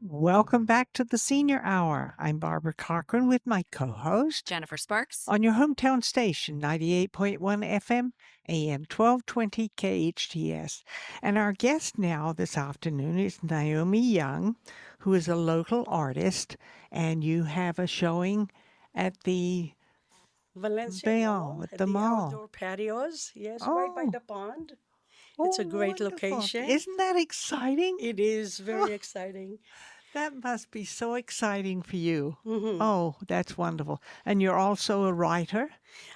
Welcome back to the Senior Hour. I'm Barbara Cochran with my co host Jennifer Sparks. on your hometown station, 98.1 FM, AM 1220 KHTS. And our guest now this afternoon is Naomi Young, who is a local artist, and you have a showing at the Valencia mall, Mall at at the the mall. outdoor patios. Yes, right by Oh, the pond. It's oh, a great wonderful. location. Isn't that exciting? It is Oh, very exciting. that must be so exciting for you. hmm Oh, that's wonderful. And you're also a writer?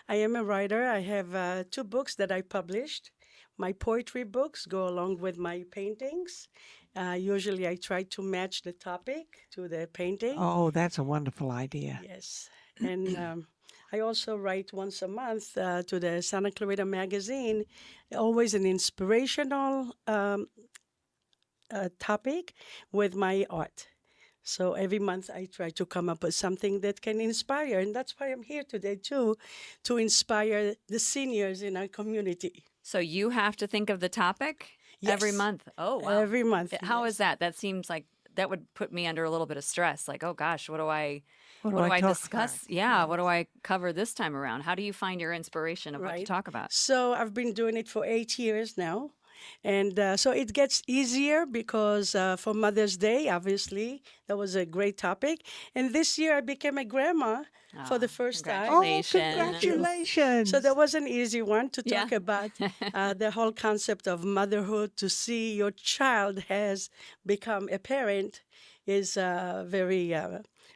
I am a writer. I have two books that I published. My poetry books go along with my paintings. Usually, I try to match the topic to the painting. Oh, that's a wonderful idea. Yes. And I also write once a month to the Santa Clarita magazine, always an inspirational topic with my art. So every month I try to come up with something that can inspire. And that's why I'm here today, too, to inspire the seniors in our community. So you have to think of the topic every Yes, month. Oh, wow. every month. How is Yes. that? That seems like that would put me under a little bit of stress. Like, oh gosh, What do what I do I talk discuss? about? Yeah, what do Right. I cover this time around? How do you find your inspiration of what to Right. talk about? So I've been doing it for 8 years now. And so it gets easier because for Mother's Day, obviously, that was a great topic. And this year I became a grandma for the Oh, first time. Oh, congratulations. Thank you. So that congratulations. was an easy one to Yeah. talk about the whole concept of motherhood. To see your child has become a parent is very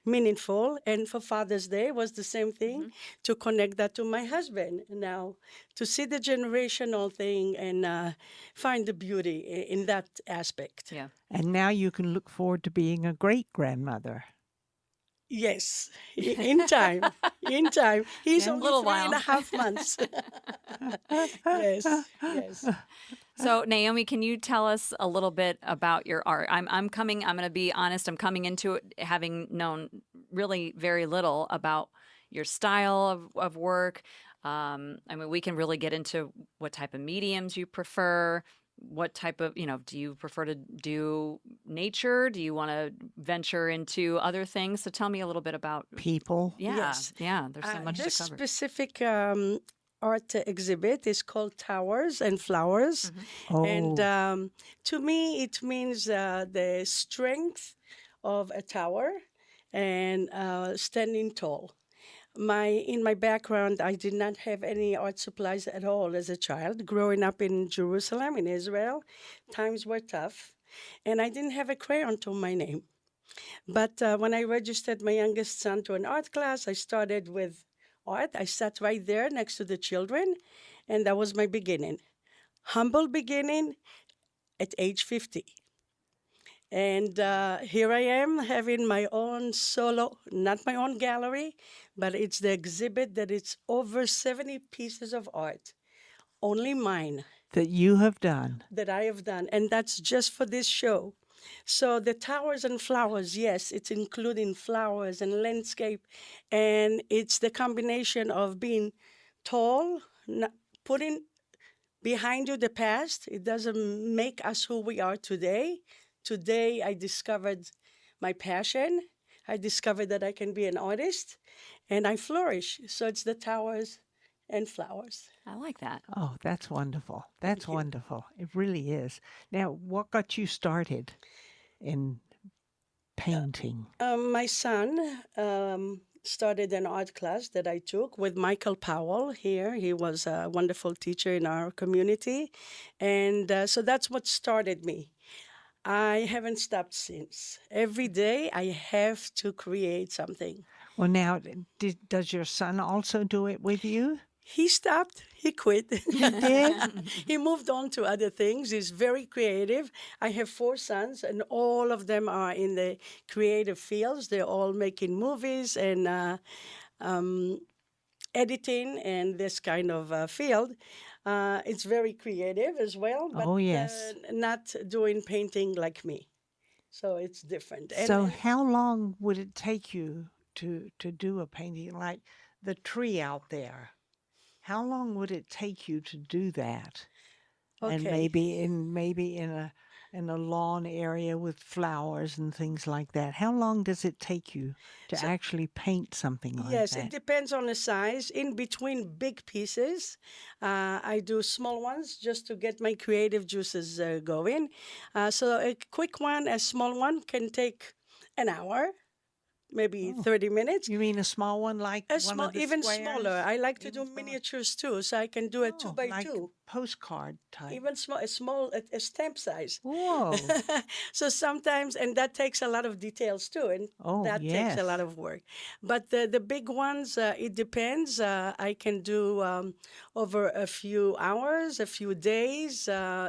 meaningful. And for Father's Day was the same thing, Mhm. to connect that to my husband. Now, to see the generational thing and find the beauty in that aspect. Yeah. And now you can look forward to being a great grandmother. Yes, in time. In time. He's Yeah. only Little three and while. a half months. Yes, yes. So Naomi, can you tell us a little bit about your art? I'm going to be honest, I'm coming into it having known really very little about your style of work. I mean, we can really get into what type of mediums you prefer. What type of, do you prefer to do nature? Do you want to venture into other things? So tell me a little bit about, People. Yes. yeah, there's so much to This cover. specific art exhibit is called Towers and Flowers. Mhm. And Oh, to me, it means the strength of a tower and standing tall. In my background, I did not have any art supplies at all as a child. Growing up in Jerusalem, in Israel, times were tough, and I didn't have a crayon to my name. But when I registered my youngest son to an art class, I started with art. I sat right there next to the children, and that was my beginning. Humble beginning at age 50. And here I am having my own solo, not my own gallery, but it's the exhibit that it's over 70 pieces of art, only mine, that you have done. that I have done. And that's just for this show. So the towers and flowers, yes, it's including flowers and landscape. And it's the combination of being tall, putting behind you the past. It doesn't make us who we are today. Today, I discovered my passion. I discovered that I can be an artist and I flourish. So it's the towers and flowers. I like that. Oh, that's wonderful. That's Thank you. wonderful. It really is. Now, what got you started in painting? My son started an art class that I took with Michael Powell here. He was a wonderful teacher in our community. And so that's what started me. I haven't stopped since. Every day I have to create something. Well, now, does your son also do it with you? He stopped, he quit. He did? He moved on to other things. He's very creative. I have four sons, and all of them are in the creative fields. They're all making movies and um, editing and this kind of field. It's very creative as well, but Oh, yes. not doing painting like me. So it's different. So, how long would it take you to do a painting like the tree out there? How long would it take you to do that? And Okay. maybe in in a lawn area with flowers and things like that. How long does it take you to So actually paint something like yes, it that? depends on the size. In between big pieces, I do small ones just to get my creative juices going. So a quick one, a small one can take an hour, maybe Oh, 30 minutes. you mean a small one like A one small, of the even smaller. squares? I like to Even do smaller? miniatures too, so I can do a two Oh, by like two. postcard type. Even small, a stamp size. Whoa. So sometimes, and that takes a lot of details too, and Oh, that takes a lot yes. of work. But the big ones, it depends. I can do over a few hours, a few days.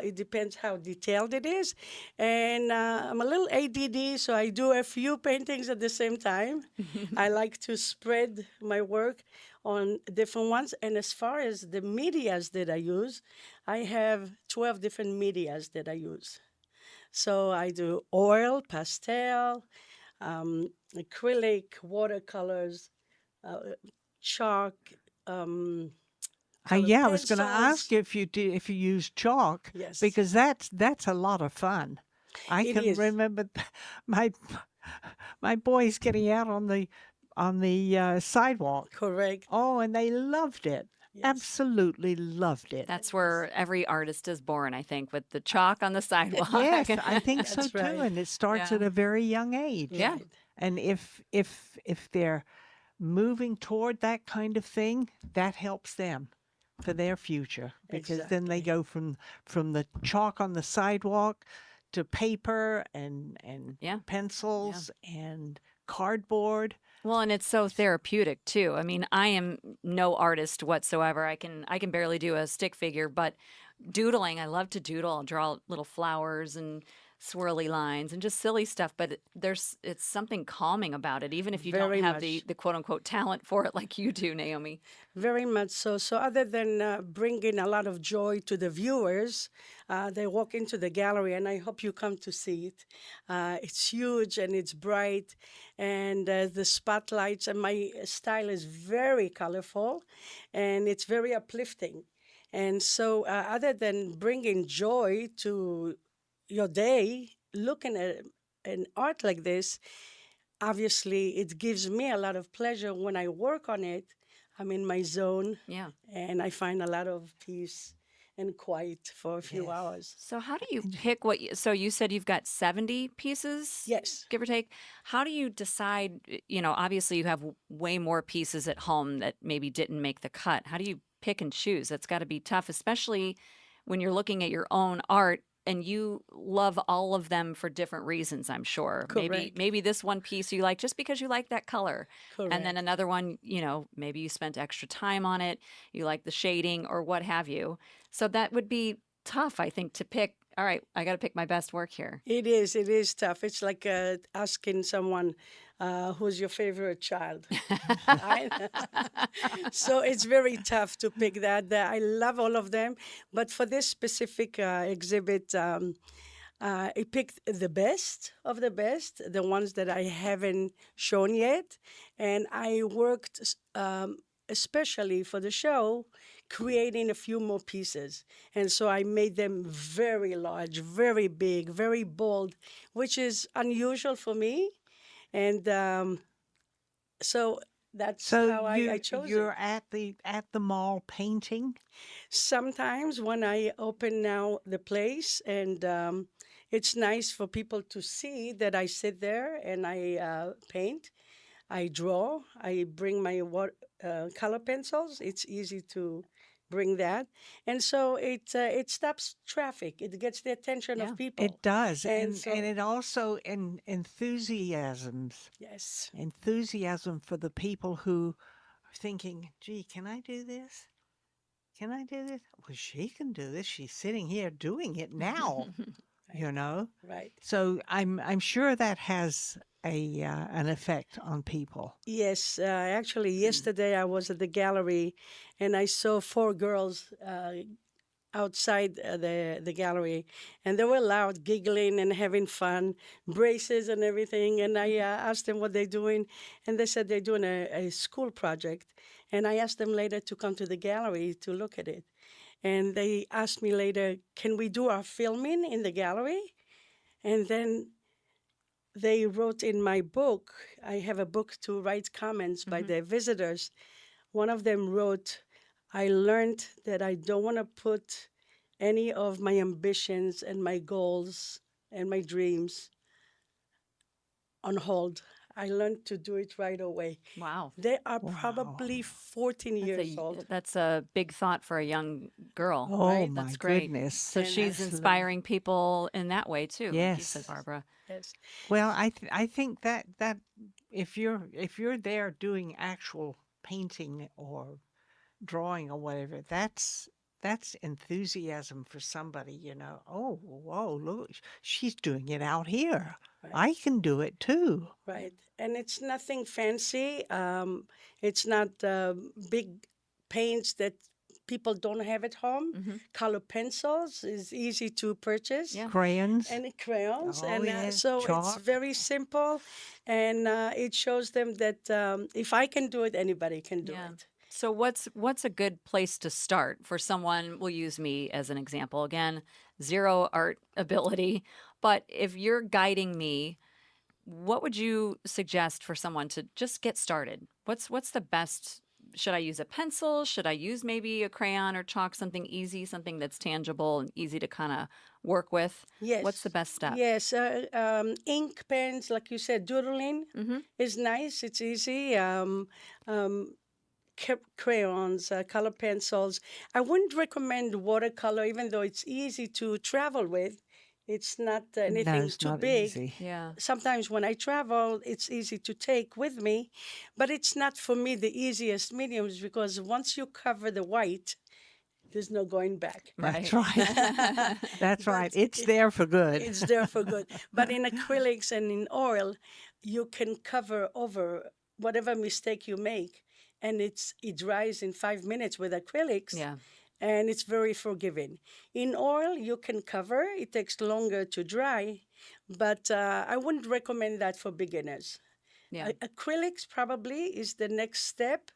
It depends how detailed it is. And I'm a little ADD, so I do a few paintings at the same time. I like to spread my work on different ones. And as far as the medias that I use, I have 12 different medias that I use. So I do oil, pastel, acrylic, watercolors, uh, chalk, um, colored Yeah, I was going to ask pencils. you if you use chalk Yes, because that's a lot of fun. I it can is. remember my my boys getting out on the sidewalk. Correct. Oh, and they loved it. Yes, Absolutely loved it. That's yes, where every artist is born, I think, with the chalk on the sidewalk. Yes, I think so that's too, right. and it starts Yeah. at a very young age. Yeah. Right. And if they're moving toward that kind of thing, that helps them for their future because then they Exactly. go from the chalk on the sidewalk to paper and Yeah. Yeah. pencils and cardboard. Well, and it's so therapeutic too. I mean, I am no artist whatsoever. I can barely do a stick figure, but doodling, I love to doodle. I'll draw little flowers and swirly lines and just silly stuff, but it's something calming about it, even if you don't Very have the much. the quote unquote talent for it like you do, Naomi. Very much so. So, other than bringing a lot of joy to the viewers, they walk into the gallery, and I hope you come to see it. It's huge and it's bright, and the spotlights, and my style is very colorful and it's very uplifting. And so, other than bringing joy to your day, looking at an art like this, obviously it gives me a lot of pleasure when I work on it. I'm in my zone Yeah. and I find a lot of peace and quiet for a few Yes. hours. So how do you pick what so you said you've got 70 pieces, Yes, give or take. How do you decide, obviously you have way more pieces at home that maybe didn't make the cut. How do you pick and choose? That's got to be tough, especially when you're looking at your own art and you love all of them for different reasons, I'm sure. Maybe correct, maybe this one piece you like just because you like that color. And then correct. another one, maybe you spent extra time on it, you like the shading or what have you. So that would be tough, I think, to pick. All right, I got to pick my best work here. It is tough. It's like asking someone who's your favorite child. I, so it's very tough to pick that. I love all of them, but for this specific exhibit, I picked the best of the best, the ones that I haven't shown yet, and I worked especially for the show, creating a few more pieces. And so I made them very large, very big, very bold, which is unusual for me. And so that's So how I chose it. you're at the mall painting? Sometimes when I open now the place, and it's nice for people to see that I sit there and I paint, I draw, I bring my color pencils. It's easy to bring that, and so it stops traffic. It gets the attention Yeah. of people, It does, and and so it also enthusiasms yes, enthusiasm for the people who are thinking, "Gee, can I do this? Can I do this? Well, she can do this. She's sitting here doing it now." right, You know, right. so I'm sure that has a an effect on people. Yes, actually, yesterday I was at the gallery, and I saw four girls outside the gallery, and they were loud, giggling and having fun, braces and everything. And I asked them what they're doing, and they said they're doing a school project. And I asked them later to come to the gallery to look at it. And they asked me later, can we do our filming in the gallery? And then they wrote in my book, I have a book to write comments by the visitors. One of them wrote, I learned that I don't want to put any of my ambitions and my goals and my dreams on hold. I learned to do it right away. Wow. They are Wow. probably 14 years old, That's a big thought for a young girl. Oh right? my That's great. goodness. So And she's Absolutely. inspiring people in that way too, like you said, Yes. Barbara. yes, Well, I think that if you're there doing actual painting or drawing or whatever, that's enthusiasm for somebody, you know. Oh, whoa, look, she's doing it out here. right. I can do it too. Right. And it's nothing fancy. It's not big paints that people don't have at home. Color pencils is easy to purchase, Yeah. Crayons. and crayons. Oh And yes, so it's chalk. very simple. And it shows them that if I can do it, anybody can do Yeah. it. So what's a good place to start for someone? We'll use me as an example. Again, zero art ability, but if you're guiding me, what would you suggest for someone to just get started? What's the best? Should I use a pencil? Should I use maybe a crayon or chalk, something easy, something that's tangible and easy to kind of work with? What's the Yes. best step? Yes. Ink pens, like you said, doodling is nice. It's easy. Um, Crayons, color pencils. I wouldn't recommend watercolor, even though it's easy to travel with. It's not No, anything it's too not big. easy. Yeah. Sometimes when I travel, it's easy to take with me, but it's not for me the easiest mediums because once you cover the white, there's no going back. That's Right. right. That's right. But It's there for good. it's there for good. But in acrylics and in oil, you can cover over whatever mistake you make, and it dries in 5 minutes with acrylics, Yeah. and it's very forgiving. In oil, you can cover; it takes longer to dry, but I wouldn't recommend that for beginners. Yeah. Acrylics probably is the next step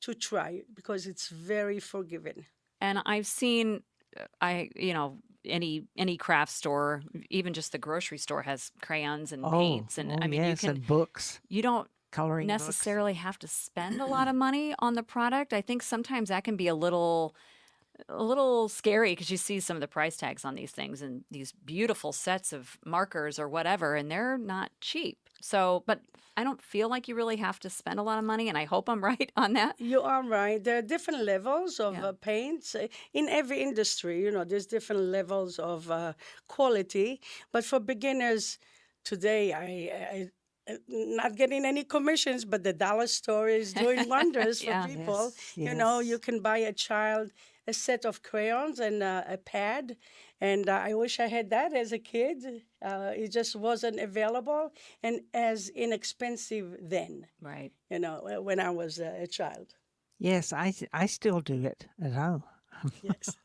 to try because it's very forgiving. And I've seen, any craft store, even just the grocery store has crayons and Oh, paints, and oh I mean, yes, and books, you don't coloring books. necessarily have to spend a lot of money on the product. I think sometimes that can be a little scary because you see some of the price tags on these things and these beautiful sets of markers or whatever, and they're not cheap. So, but I don't feel like you really have to spend a lot of money, and I hope I'm right on that. You are right. There are different levels of Yeah. paints in every industry. You know, there's different levels of quality. But for beginners, today, not getting any commissions, but the dollar store is doing wonders for Yeah. people. Yes, You know, you yes. can buy a child a set of crayons and a pad. And I wish I had that as a kid. It just wasn't available and as inexpensive then, Right. you know, when I was a child. Yes, I still do it at home Yes,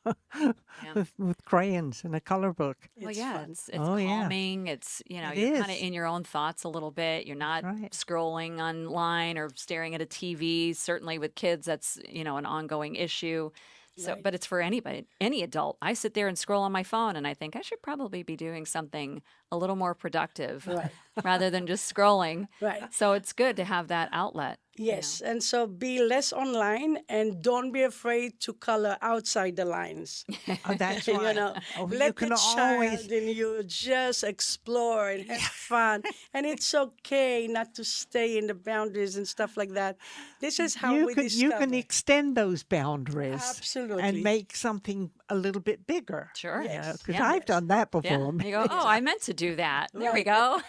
Yeah. with crayons and a color book. Well, it's yeah, fun. it's Oh yeah, calming. It's, it you're kind of is. in your own thoughts a little bit. You're That's not right. scrolling online or staring at a TV. Certainly with kids, that's, an ongoing issue. So, Right, but it's for anybody, any adult. I sit there and scroll on my phone and I think I should probably be doing something a little more productive right, rather than just scrolling. right. So it's good to have that outlet. Yes, and so be less online and don't be afraid to color outside the lines. Oh, that's You right. know, Oh, you let the can always. child in you just explore and have fun. And it's okay not to stay in the boundaries and stuff like that. This is how You we can discover. extend those boundaries and Absolutely. make something a little bit bigger. Sure. Yes, Because Yeah. I've done that Yeah. before. You go, oh, I meant to do that. There we Right. go.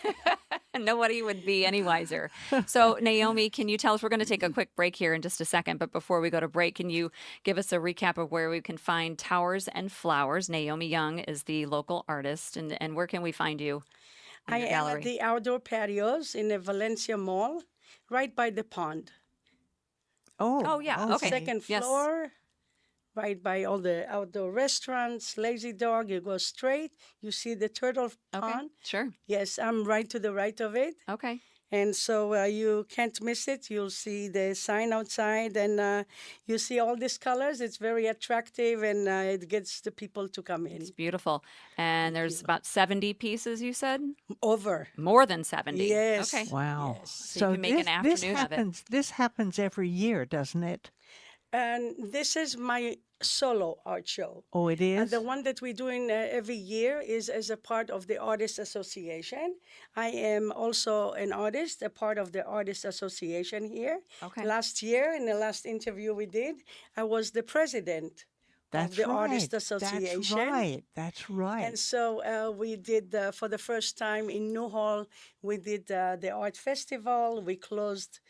Nobody would be any wiser. So, Naomi, can you tell us? We're going to take a quick break here in just a second, but before we go to break, can you give us a recap of where we can find Towers and Flowers? Naomi Young is the local artist, and where can we find you in I your am at gallery? the outdoor patios in the Valencia Mall, right by the pond. Oh, Oh, yeah. Okay. okay. Second Yes. floor, right by all the outdoor restaurants, Lazy Dog. You go straight, you see the turtle Okay. pond. Sure. Yes, I'm right to the right of it. Okay. And so you can't miss it. You'll see the sign outside, and you see all these colors. It's very attractive, and it gets the people to come It's in. beautiful. And Thank there's you. about 70 pieces, you said? Over. More than 70. Okay. Yes, Wow. yes. So you So can make an afternoon of it. this happens every year, doesn't it? And this is my solo art show. Oh, it And the is? one that we're doing every year is as a part of the Artist Association. I am also an artist, a part of the Artist Association here. Okay. Last year, in the last interview we did, I was the president of That's the right. Artist Association. That's right. That's And right. so we did, for the first time in Newhall, we did the art festival. We closed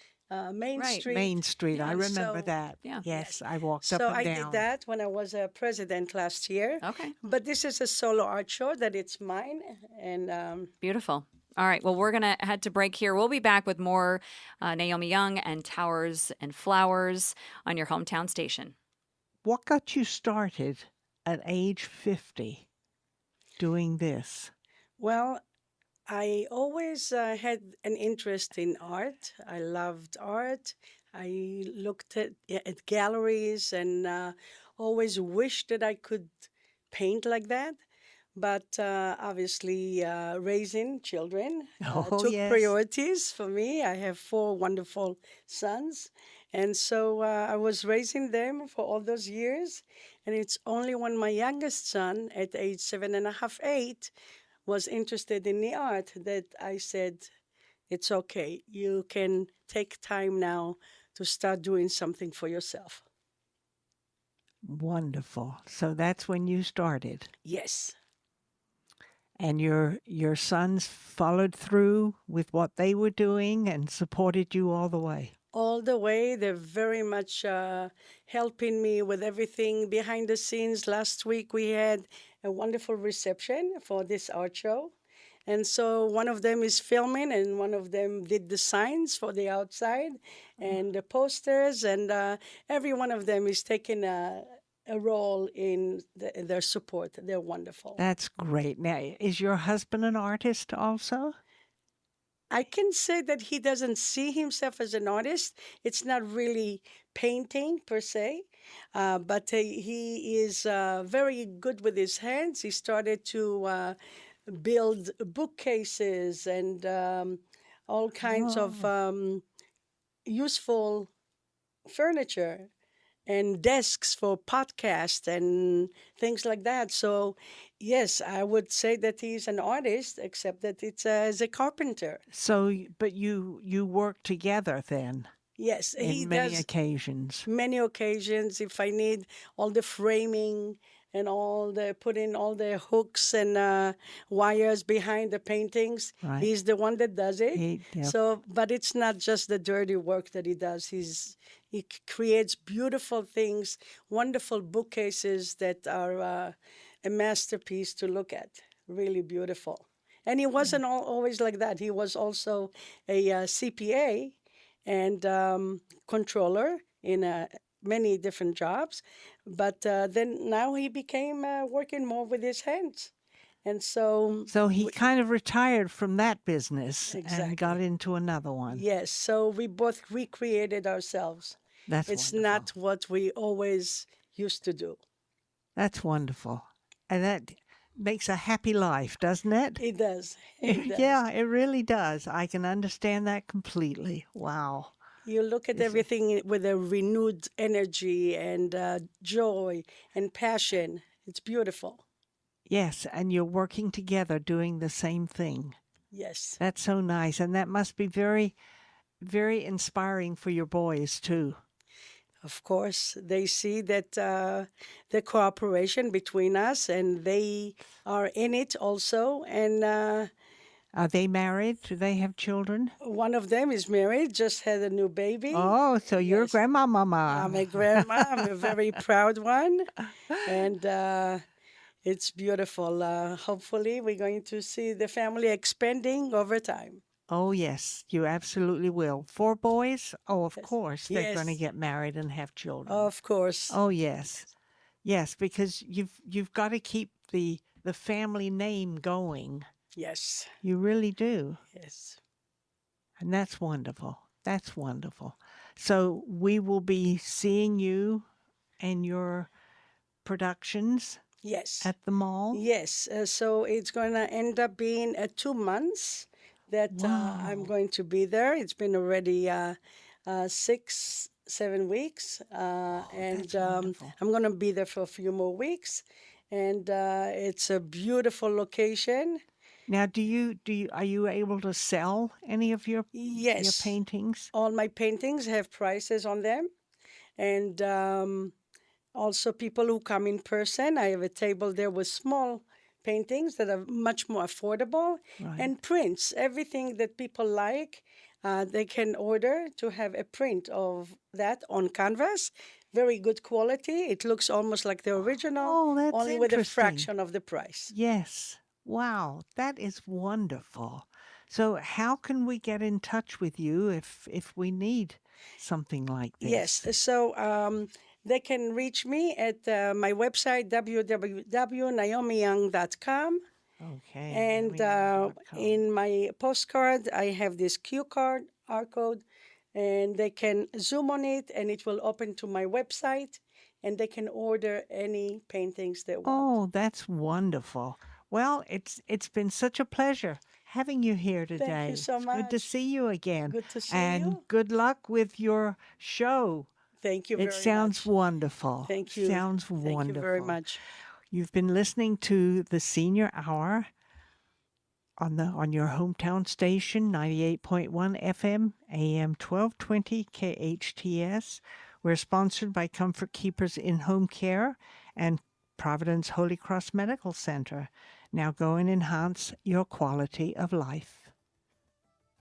Main Right. Street. Main Street. I And remember so, that. Yeah. Yes, I walked up so and I did down. that when I was a president last year. Okay. But this is a solo art show that it's mine. And Beautiful. All right. Well, we're going to head to break here. We'll be back with more Naomi Young and Towers and Flowers on your hometown station. What got you started at age 50 doing this? well, I always had an interest in art. I loved art. I looked at galleries and always wished that I could paint like that. But obviously, raising children Oh, took yes. priorities for me. I have four wonderful sons. And so I was raising them for all those years. And it's only when my youngest son, at age 7.5, 8, was interested in the art that I said, it's okay. You can take time now to start doing something for yourself. Wonderful. So that's when you started. Yes. And your sons followed through with what they were doing and supported you all the way. All the way. They're very much helping me with everything behind the scenes. Last week we had a wonderful reception for this art show. And so one of them is filming, and one of them did the signs for the outside and the posters. And every one of them is taking a role in their support. They're wonderful. That's great. Now, is your husband an artist also? I can say that he doesn't see himself as an artist. It's not really painting per se, but he is very good with his hands. He started to build bookcases and all kinds of useful furniture and desks for podcasts and things like that. So, yes, I would say that he's an artist, except that it's as a carpenter. So, but you work together then Yes, he in many does occasions. many occasions. If I need all the framing and all the putting all the hooks and wires behind the paintings, Right. he's the one that does it. Yep. So, but it's not just the dirty work that he does. He creates beautiful things, wonderful bookcases that are a masterpiece to look at. Really beautiful. And he wasn't always like that. He was also a CPA and controller in many different jobs. But then now he became working more with his hands. And so, So he kind of retired from that business and got Exactly. into another one. yes, so we both recreated ourselves. That's It's wonderful. not what we always used to do. That's wonderful. And that makes a happy life, doesn't it? It does. It does. Yeah, it really does. I can understand that completely. Wow. You look at everything with a renewed energy and joy and passion. It's beautiful. Yes, and you're working together doing the same thing. Yes. That's so nice. And that must be very, very inspiring for your boys, too. Of course, they see that the cooperation between us, and they are in it also. And Are they married? Do they have children? one of them is married, just had a new baby. Oh, so you're Yes. grandma mama. I'm a grandma. I'm a very proud one. And it's beautiful. Hopefully, we're going to see the family expanding over time. Oh, yes, you absolutely will. 4 boys? Oh, of course, they're going to Yes. get married and have children. Of course. Oh, yes. Yes, because you've got to keep the family name going. Yes, You really do. yes, And that's wonderful. That's wonderful. So we will be seeing you and your productions yes, at the mall. yes. So it's going to end up being 2 months that I'm Wow. going to be there. It's been already 6, 7 weeks, Oh, and that's wonderful. I'm going to be there for a few more weeks. And it's a beautiful location. Now, are you able to sell any of your Yes, paintings? all my paintings have prices on them, and also people who come in person. I have a table there with small paintings that are much more affordable, Right. and prints. Everything that people like, they can order to have a print of that on canvas. Very good quality. It looks almost like the original, Oh, that's only with a interesting. fraction of the price. Yes. Wow, that is wonderful. So how can we get in touch with you if we need something like Yes, this? so they can reach me at my website, www.naomiyoung.com. Okay, And naomiyoung.com. in my postcard, I have this Q card, R code, and they can zoom on it and it will open to my website and they can order any paintings they want. Oh, that's wonderful. Well, it's been such a pleasure having you here Thank you today. so It's good to much. see you again. Good to see And you. good luck with your show. Thank you It very sounds much. wonderful. Thank you. Sounds Thank you very wonderful. much. You've been listening to the Senior Hour on your hometown station, 98.1 FM, AM 1220 KHTS. We're sponsored by Comfort Keepers in Home Care and Providence Holy Cross Medical Center. Now go and enhance your quality of life.